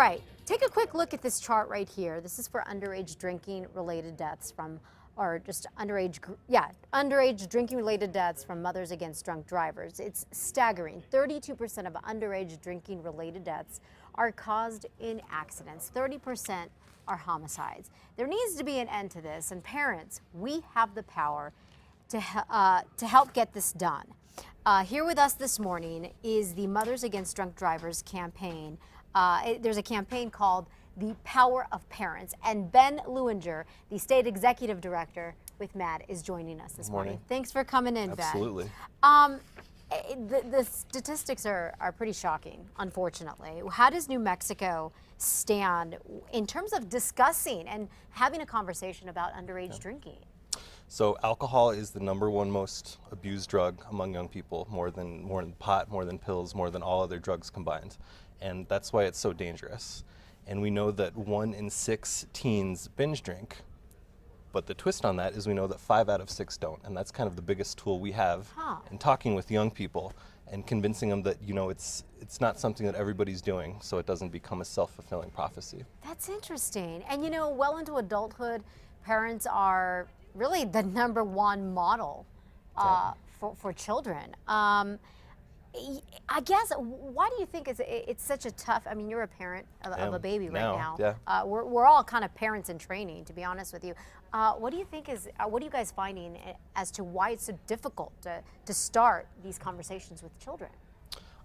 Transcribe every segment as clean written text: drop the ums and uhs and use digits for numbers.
right, take a quick look at this chart right here. This is for underage drinking related deaths from, or just underage drinking related deaths from mothers against drunk drivers. It's staggering. 32% of underage drinking related deaths are caused in accidents. 30% are homicides. There needs to be an end to this, and parents, we have the power to help get this done. Here with us this morning is the Mothers Against Drunk Drivers campaign. There's a campaign called The Power of Parents, and Ben Lewinger, the State Executive Director with MADD, is joining us this morning. Thanks for coming in, Absolutely. Ben. The statistics are pretty shocking, unfortunately. How does New Mexico stand in terms of discussing and having a conversation about underage drinking? So alcohol is the #1 most abused drug among young people, more than pot, more than pills, more than all other drugs combined. And that's why it's so dangerous. And we know that 1 in 6 teens binge drink. But the twist on that is we know that 5 out of 6 don't. And that's kind of the biggest tool we have in talking with young people and convincing them that, you know, it's not something that everybody's doing, so it doesn't become a self-fulfilling prophecy. That's interesting. And, you know, well into adulthood, parents are really the #1 model for children. I guess, why do you think it's such a tough, I mean, you're a parent of a baby right now. Yeah. We're all kind of parents in training, to be honest with you. What do you think what are you guys finding as to why it's so difficult to start these conversations with children?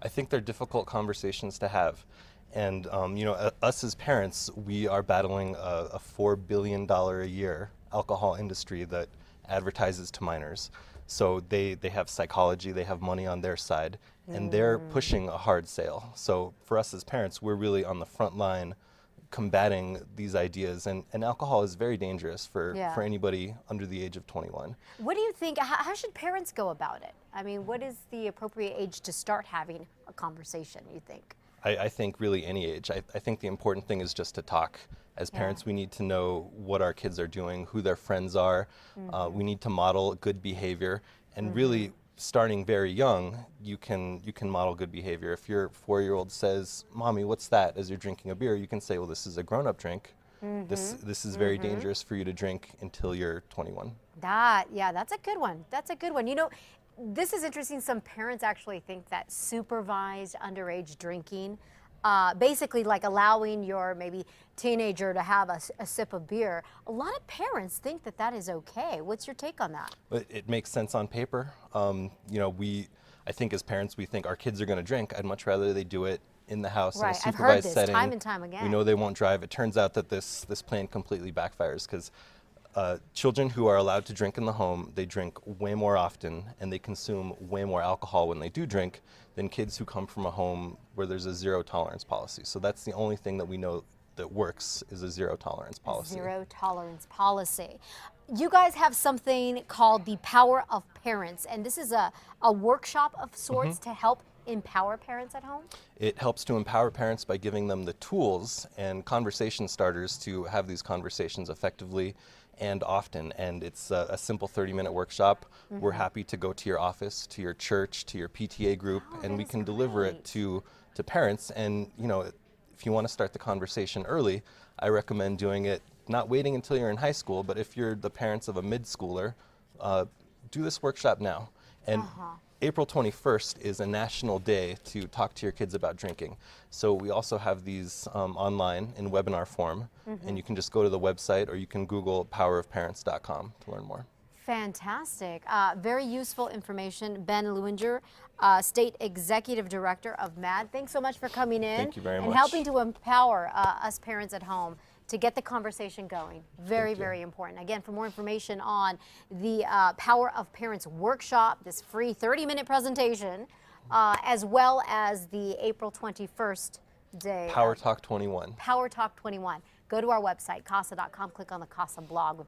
I think they're difficult conversations to have. And, you know, us as parents, we are battling a $4 billion a year alcohol industry that advertises to minors. So they have psychology, they have money on their side, and they're pushing a hard sale. So for us as parents, we're really on the front line combating these ideas, and alcohol is very dangerous for anybody under the age of 21. What do you think, how should parents go about it? I mean, what is the appropriate age to start having a conversation, you think? I think really any age. I think the important thing is just to talk. As parents, we need to know what our kids are doing, who their friends are. We need to model good behavior, and really starting very young, you can model good behavior. If your 4-year-old says, "Mommy, what's that?" as you're drinking a beer, you can say, "Well, this is a grown-up drink. This is very dangerous for you to drink until you're 21." That's a good one. That's a good one. You know, this is interesting. Some parents actually think that supervised underage drinking, basically like allowing your maybe teenager to have a sip of beer, a lot of parents think that is okay. What's your take on that? It makes sense on paper. You know, I think as parents, we think our kids are going to drink. I'd much rather they do it in the house in a supervised I've heard this setting. time and time again. We know they won't drive. It turns out that this plan completely backfires because children who are allowed to drink in the home, they drink way more often and they consume way more alcohol when they do drink than kids who come from a home where there's a zero tolerance policy. So that's the only thing that we know that works, is a zero tolerance policy. Zero tolerance policy. You guys have something called the Power of Parents, and this is a workshop of sorts to help empower parents at home? It helps to empower parents by giving them the tools and conversation starters to have these conversations effectively and often. And it's a simple 30-minute workshop. We're happy to go to your office, to your church, to your PTA group, and we can deliver it to parents. And, you know, if you want to start the conversation early, I recommend doing it, not waiting until you're in high school, but if you're the parents of a mid-schooler, do this workshop now. And April 21st is a national day to talk to your kids about drinking. So we also have these online in webinar form, and you can just go to the website or you can Google powerofparents.com to learn more. Fantastic. Very useful information. Ben Lewinger, State Executive Director of MADD. Thanks so much for coming in. Thank you very much. And helping to empower us parents at home to get the conversation going. Very, very important. Again, for more information on the Power of Parents workshop, this free 30-minute presentation, as well as the April 21st day. Power Talk 21. Power Talk 21. Go to our website, casa.com, click on the CASA blog.